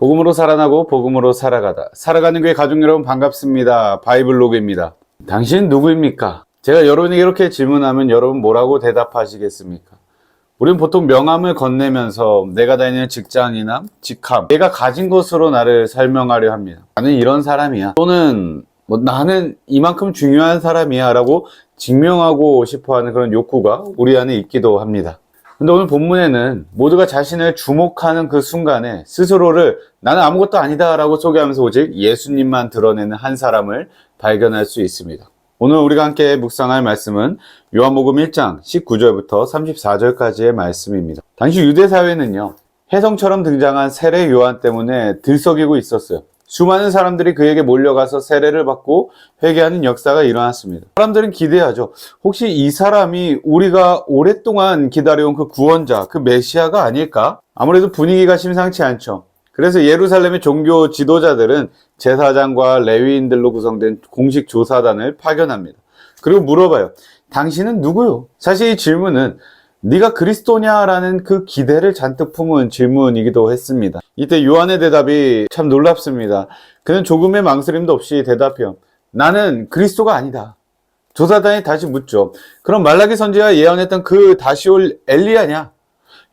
복음으로 살아나고 복음으로 살아가다. 살아가는 교회 가족 여러분 반갑습니다. 바이블로그입니다. 당신 누구입니까? 제가 여러분에게 이렇게 질문하면 여러분 뭐라고 대답하시겠습니까? 우리는 보통 명함을 건네면서 내가 다니는 직장이나 직함, 내가 가진 것으로 나를 설명하려 합니다. 나는 이런 사람이야. 또는 나는 이만큼 중요한 사람이야 라고 증명하고 싶어하는 그런 욕구가 우리 안에 있기도 합니다. 근데 오늘 본문에는 모두가 자신을 주목하는 그 순간에 스스로를 나는 아무것도 아니다 라고 소개하면서 오직 예수님만 드러내는 한 사람을 발견할 수 있습니다. 오늘 우리가 함께 묵상할 말씀은 요한복음 1장 19절부터 34절까지의 말씀입니다. 당시 유대사회는요, 혜성처럼 등장한 세례 요한 때문에 들썩이고 있었어요. 수많은 사람들이 그에게 몰려가서 세례를 받고 회개하는 역사가 일어났습니다. 사람들은 기대하죠. 혹시 이 사람이 우리가 오랫동안 기다려온 그 구원자, 그 메시아가 아닐까? 아무래도 분위기가 심상치 않죠. 그래서 예루살렘의 종교 지도자들은 제사장과 레위인들로 구성된 공식 조사단을 파견합니다. 그리고 물어봐요. 당신은 누구요? 사실 이 질문은 네가 그리스도냐라는 그 기대를 잔뜩 품은 질문이기도 했습니다. 이때 요한의 대답이 참 놀랍습니다. 그는 조금의 망설임도 없이 대답해요. 나는 그리스도가 아니다. 조사단이 다시 묻죠. 그럼 말라기 선지자가 예언했던 그 다시 올 엘리야냐?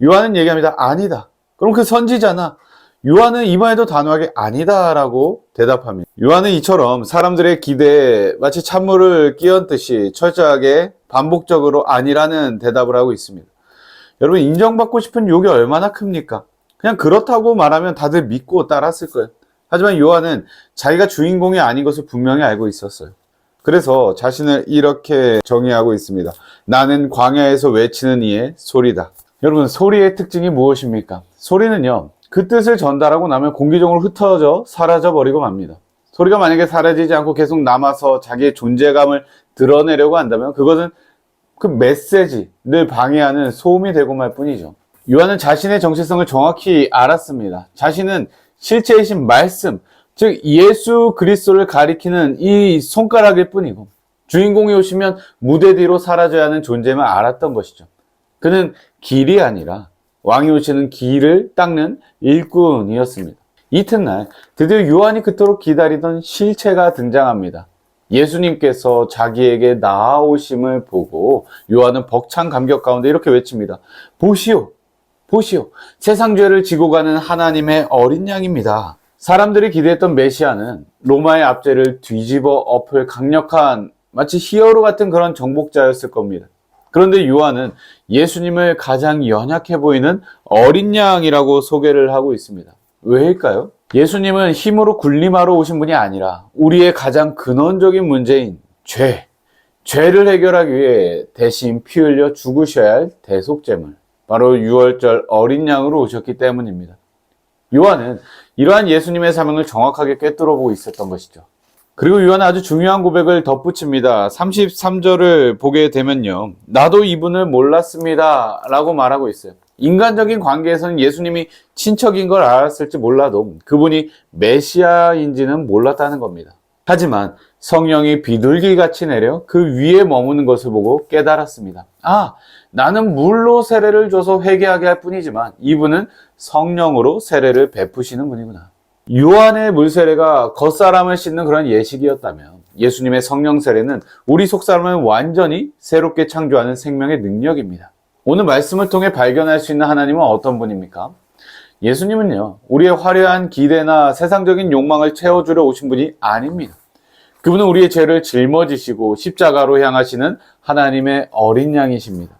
요한은 얘기합니다. 아니다. 그럼 그 선지자나? 요한은 이번에도 단호하게 아니다라고 대답합니다. 요한은 이처럼 사람들의 기대에 마치 찬물을 끼얹듯이 철저하게 반복적으로 아니라는 대답을 하고 있습니다. 여러분, 인정받고 싶은 욕이 얼마나 큽니까? 그냥 그렇다고 말하면 다들 믿고 따랐을 거예요. 하지만 요한은 자기가 주인공이 아닌 것을 분명히 알고 있었어요. 그래서 자신을 이렇게 정의하고 있습니다. 나는 광야에서 외치는 이의 소리다. 여러분, 소리의 특징이 무엇입니까? 소리는요, 그 뜻을 전달하고 나면 공기중으로 흩어져 사라져버리고 맙니다. 소리가 만약에 사라지지 않고 계속 남아서 자기의 존재감을 드러내려고 한다면 그것은 그 메시지를 방해하는 소음이 되고 말 뿐이죠. 요한은 자신의 정체성을 정확히 알았습니다. 자신은 실체이신 말씀, 즉 예수 그리스도를 가리키는 이 손가락일 뿐이고 주인공이 오시면 무대 뒤로 사라져야 하는 존재임을 알았던 것이죠. 그는 길이 아니라 왕이 오시는 길을 닦는 일꾼이었습니다. 이튿날 드디어 요한이 그토록 기다리던 실체가 등장합니다. 예수님께서 자기에게 나아오심을 보고 요한은 벅찬 감격 가운데 이렇게 외칩니다. 보시오, 보시오, 세상 죄를 지고 가는 하나님의 어린 양입니다. 사람들이 기대했던 메시아는 로마의 압제를 뒤집어 엎을 강력한 마치 히어로 같은 그런 정복자였을 겁니다. 그런데 요한은 예수님을 가장 연약해 보이는 어린 양이라고 소개를 하고 있습니다. 왜일까요? 예수님은 힘으로 군림하러 오신 분이 아니라 우리의 가장 근원적인 문제인 죄를 해결하기 위해 대신 피 흘려 죽으셔야 할 대속제물, 바로 유월절 어린 양으로 오셨기 때문입니다. 요한은 이러한 예수님의 사명을 정확하게 꿰뚫어 보고 있었던 것이죠. 그리고 요한은 아주 중요한 고백을 덧붙입니다. 33절을 보게 되면요, 나도 이분을 몰랐습니다 라고 말하고 있어요. 인간적인 관계에서는 예수님이 친척인 걸 알았을지 몰라도 그분이 메시아인지는 몰랐다는 겁니다. 하지만 성령이 비둘기같이 내려 그 위에 머무는 것을 보고 깨달았습니다. 아, 나는 물로 세례를 줘서 회개하게 할 뿐이지만 이분은 성령으로 세례를 베푸시는 분이구나. 요한의 물세례가 겉사람을 씻는 그런 예식이었다면 예수님의 성령 세례는 우리 속사람을 완전히 새롭게 창조하는 생명의 능력입니다. 오늘 말씀을 통해 발견할 수 있는 하나님은 어떤 분입니까? 예수님은요, 우리의 화려한 기대나 세상적인 욕망을 채워주려 오신 분이 아닙니다. 그분은 우리의 죄를 짊어지시고 십자가로 향하시는 하나님의 어린 양이십니다.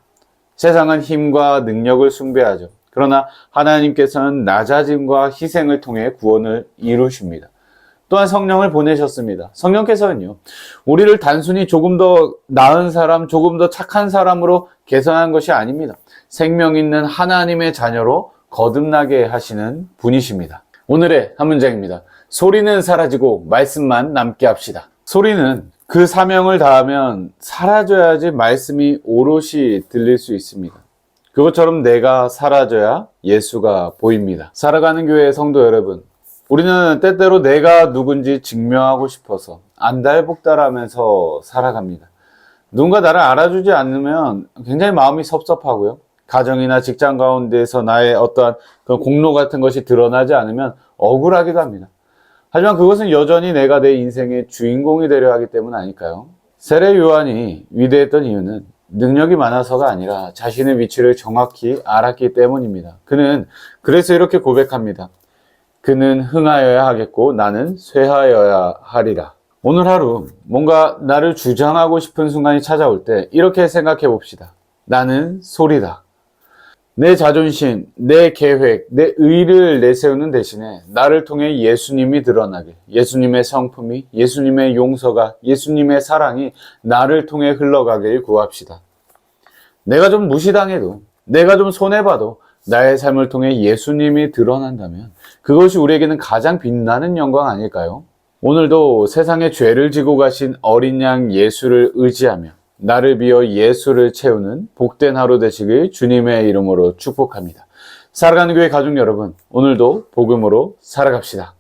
세상은 힘과 능력을 숭배하죠. 그러나 하나님께서는 낮아짐과 희생을 통해 구원을 이루십니다. 또한 성령을 보내셨습니다. 성령께서는요, 우리를 단순히 조금 더 나은 사람, 조금 더 착한 사람으로 개선한 것이 아닙니다. 생명 있는 하나님의 자녀로 거듭나게 하시는 분이십니다. 오늘의 한 문장입니다. 소리는 사라지고 말씀만 남게 합시다. 소리는 그 사명을 다하면 사라져야지 말씀이 오롯이 들릴 수 있습니다. 그것처럼 내가 사라져야 예수가 보입니다. 살아가는 교회의 성도 여러분, 우리는 때때로 내가 누군지 증명하고 싶어서 안달복달하면서 살아갑니다. 누군가 나를 알아주지 않으면 굉장히 마음이 섭섭하고요. 가정이나 직장 가운데서 나의 어떠한 그런 공로 같은 것이 드러나지 않으면 억울하기도 합니다. 하지만 그것은 여전히 내가 내 인생의 주인공이 되려 하기 때문 아닐까요? 세례 요한이 위대했던 이유는 능력이 많아서가 아니라 자신의 위치를 정확히 알았기 때문입니다. 그는 그래서 이렇게 고백합니다. 그는 흥하여야 하겠고 나는 쇠하여야 하리라. 오늘 하루 뭔가 나를 주장하고 싶은 순간이 찾아올 때 이렇게 생각해 봅시다. 나는 소리다. 내 자존심, 내 계획, 내 의를 내세우는 대신에 나를 통해 예수님이 드러나게, 예수님의 성품이, 예수님의 용서가, 예수님의 사랑이 나를 통해 흘러가길 구합시다. 내가 좀 무시당해도, 내가 좀 손해봐도 나의 삶을 통해 예수님이 드러난다면 그것이 우리에게는 가장 빛나는 영광 아닐까요? 오늘도 세상에 죄를 지고 가신 어린 양 예수를 의지하며 나를 비워 예수를 채우는 복된 하루 되시길 주님의 이름으로 축복합니다. 살아가는 교회 가족 여러분, 오늘도 복음으로 살아갑시다.